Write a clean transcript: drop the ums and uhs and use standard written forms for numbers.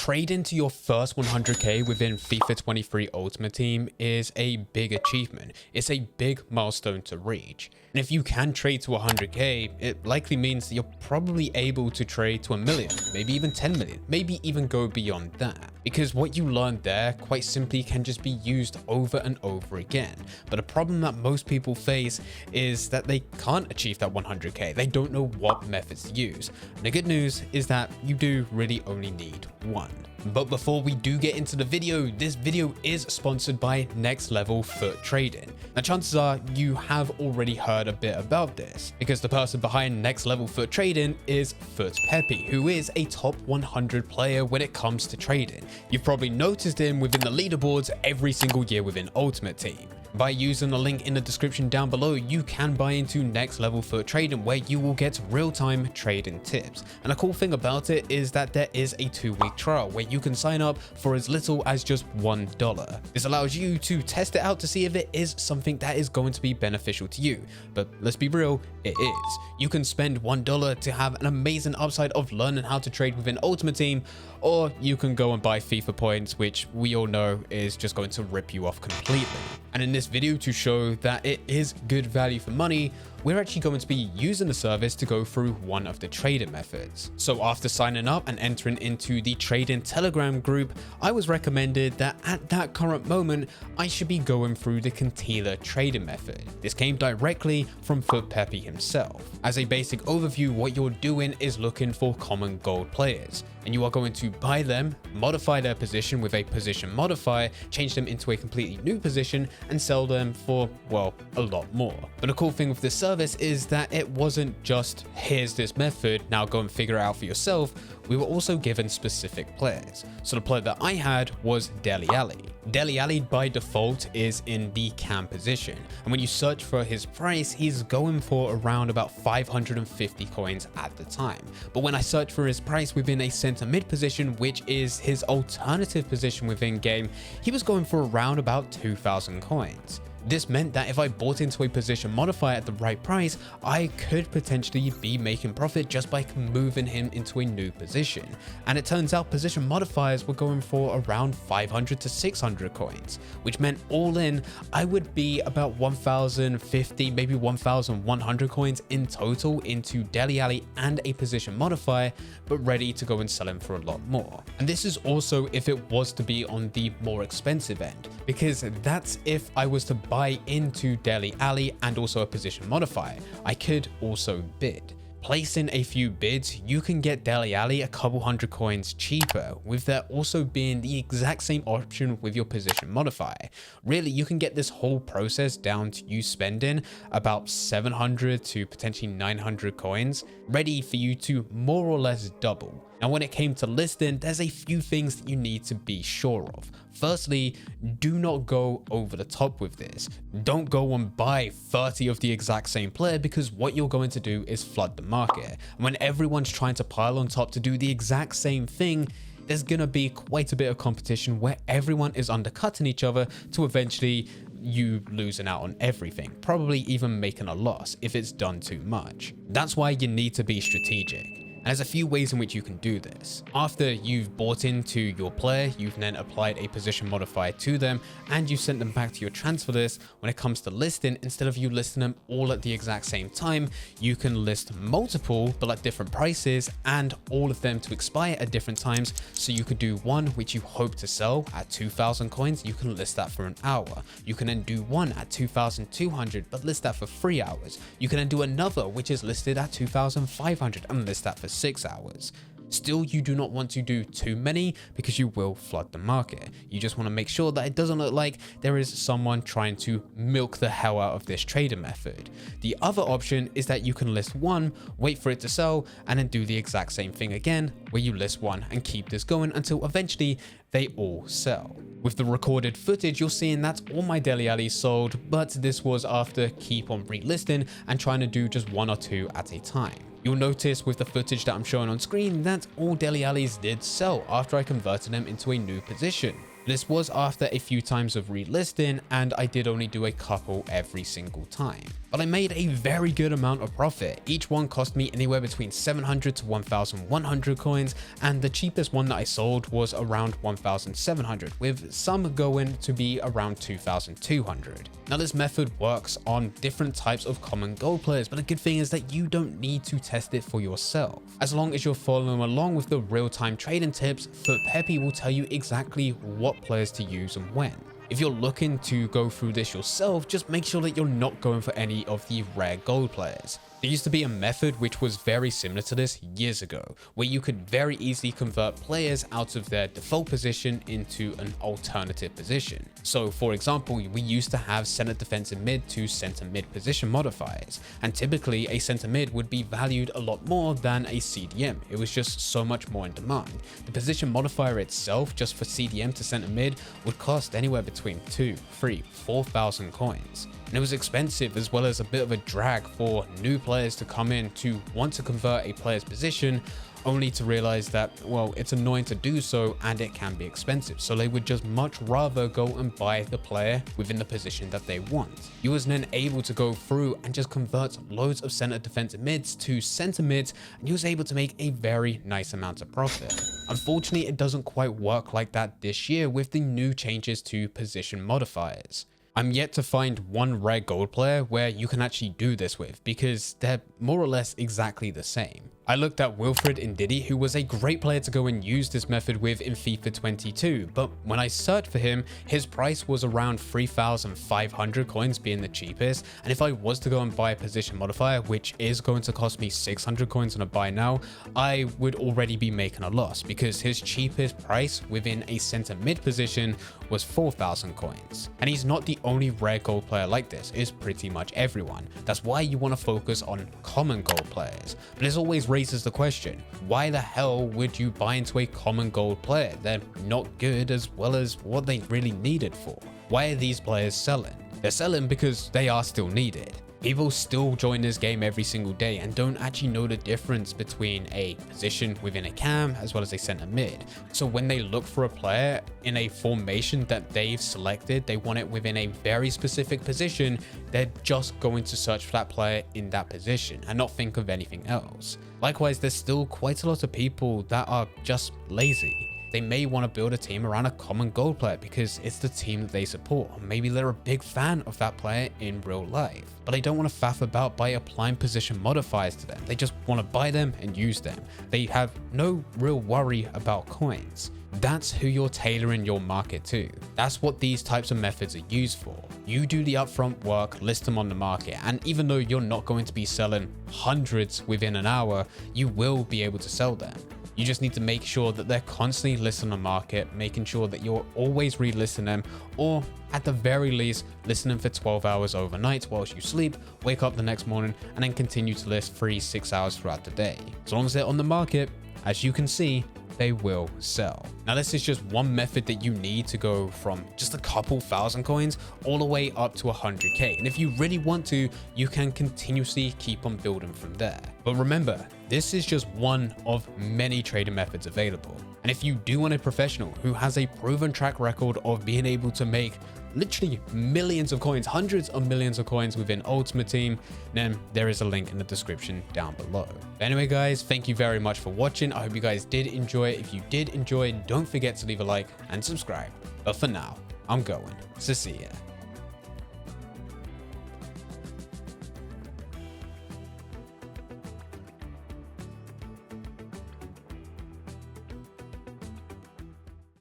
Trading to your first 100k within FIFA 23 Ultimate Team is a big achievement. It's a big milestone to reach. And if you can trade to 100k, it likely means that you're probably able to trade to 1 million, maybe even 10 million, maybe even go beyond that. Because what you learned there quite simply can just be used over and over again. But a problem that most people face is that they can't achieve that 100k. They don't know what methods to use. And the good news is that you do really only need one. But before we do get into the video, this video is sponsored by Next Level Foot Trading. Now chances are you have already heard a bit about this because the person behind Next Level Foot Trading is Futpepi, who is a top 100 player when it comes to trading. You've probably noticed him within the leaderboards every single year within Ultimate Team. By using the link in the description down below, you can buy into Next Level Foot Trading where you will get real-time trading tips. And the cool thing about it is that there is a 2-week trial where you can sign up for as little as just $1. This allows you to test it out to see if it is something that is going to be beneficial to you. But let's be real, it is. You can spend $1 to have an amazing upside of learning how to trade within Ultimate Team, or you can go and buy FIFA points, which we all know is just going to rip you off completely. And in this video, to show that it is good value for money, we're actually going to be using the service to go through one of the trading methods. So after signing up and entering into the trading Telegram group, I was recommended that at that current moment, I should be going through the Cantilla trading method. This came directly from Futpepi himself. As a basic overview, what you're doing is looking for common gold players, and you are going to buy them, modify their position with a position modifier, change them into a completely new position, and sell them for, well, a lot more. But the cool thing with this service is that it wasn't just, here's this method, now go and figure it out for yourself. We were also given specific players. So the player that I had was Dele Alli. Dele Alli by default is in the cam position, and when you search for his price, he's going for around about 550 coins at the time. But when I search for his price within a center mid position, which is his alternative position within game, he was going for around about 2,000 coins. This meant that if I bought into a position modifier at the right price, I could potentially be making profit just by moving him into a new position. And it turns out position modifiers were going for around 500 to 600 coins, which meant all in, I would be about 1,050, maybe 1,100 coins in total into Dele Alli and a position modifier, but ready to go and sell him for a lot more. And this is also if it was to be on the more expensive end, because that's if I was to buy into Dele Alli and also a position modifier. I could also bid. Placing a few bids, you can get Dele Alli a couple hundred coins cheaper, with there also being the exact same option with your position modifier. Really, you can get this whole process down to you spending about 700 to potentially 900 coins, ready for you to more or less double. Now, when it came to listing, there's a few things that you need to be sure of. Firstly, do not go over the top with this. Don't go and buy 30 of the exact same player, because what you're going to do is flood the market. And when everyone's trying to pile on top to do the exact same thing, there's going to be quite a bit of competition where everyone is undercutting each other to eventually you losing out on everything, probably even making a loss if it's done too much. That's why you need to be strategic. And there's a few ways in which you can do this. After you've bought into your player, you've then applied a position modifier to them, and you sent them back to your transfer list. When it comes to listing, instead of you listing them all at the exact same time, you can list multiple but at different prices, and all of them to expire at different times. So you could do one which you hope to sell at 2,000 coins, you can list that for an hour. You can then do one at 2,200 but list that for 3 hours. You can then do another which is listed at 2,500 and list that for 6 hours. Still, you do not want to do too many because you will flood the market. You just want to make sure that it doesn't look like there is someone trying to milk the hell out of this trading method. The other option is that you can list one, wait for it to sell, and then do the exact same thing again, where you list one and keep this going until eventually they all sell. With the recorded footage, you're seeing that all my Dele Alli sold, but this was after keep on relisting and trying to do just one or two at a time. You'll notice with the footage that I'm showing on screen that all Dele Allis did sell after I converted them into a new position. This was after a few times of relisting, and I did only do a couple every single time. But I made a very good amount of profit. Each one cost me anywhere between 700 to 1,100 coins, and the cheapest one that I sold was around 1,700, with some going to be around 2,200. Now this method works on different types of common gold players, but the good thing is that you don't need to test it for yourself. As long as you're following along with the real-time trading tips, Futpepi will tell you exactly what players to use and when. If you're looking to go through this yourself, just make sure that you're not going for any of the rare gold players. There used to be a method which was very similar to this years ago, where you could very easily convert players out of their default position into an alternative position. So for example, we used to have center defensive mid to center mid position modifiers, and typically a center mid would be valued a lot more than a CDM. It was just so much more in demand. The position modifier itself, just for CDM to center mid, would cost anywhere between 2, 3, 4,000 coins. And it was expensive, as well as a bit of a drag for new players to come in to want to convert a player's position, only to realize that, well, it's annoying to do so and it can be expensive. So they would just much rather go and buy the player within the position that they want. You was then able to go through and just convert loads of center defensive mids to center mids, and you was able to make a very nice amount of profit. Unfortunately, it doesn't quite work like that this year with the new changes to position modifiers. I'm yet to find one rare gold player where you can actually do this with, because they're more or less exactly the same. I looked at Wilfred Ndidi, who was a great player to go and use this method with in FIFA 22, but when I searched for him, his price was around 3,500 coins being the cheapest, and if I was to go and buy a position modifier, which is going to cost me 600 coins on a buy now, I would already be making a loss, because his cheapest price within a center mid position was 4,000 coins. And he's not the only rare gold player like this, it's pretty much everyone. That's why you want to focus on common gold players. But there's always raises the question, why the hell would you buy into a common gold player? They're not good as well as what they really needed for. Why are these players selling? They're selling because they are still needed. People still join this game every single day and don't actually know the difference between a position within a cam as well as a center mid. So when they look for a player in a formation that they've selected, they want it within a very specific position, they're just going to search for that player in that position and not think of anything else. Likewise, there's still quite a lot of people that are just lazy. They may want to build a team around a common gold player because it's the team that they support, or maybe they're a big fan of that player in real life, but they don't want to faff about by applying position modifiers to them. They just want to buy them and use them. They have no real worry about coins. That's who you're tailoring your market to. That's what these types of methods are used for. You do the upfront work, list them on the market, and even though you're not going to be selling hundreds within an hour, you will be able to sell them. You just need to make sure that they're constantly listed on the market, making sure that you're always relisting them, or at the very least, listening for 12 hours overnight whilst you sleep, wake up the next morning, and then continue to list 3-6 hours throughout the day. As long as they're on the market, as you can see, they will sell. Now this is just one method that you need to go from just a couple thousand coins all the way up to 100k, and if you really want to, you can continuously keep on building from there. But remember, this is just one of many trading methods available, and if you do want a professional who has a proven track record of being able to make literally millions of coins, hundreds of millions of coins within Ultimate Team, then there is a link in the description down below. Anyway guys, thank you very much for watching. I hope you guys did enjoy it. If you did enjoy, don't forget to leave a like and subscribe. But for now, I'm going. So see ya.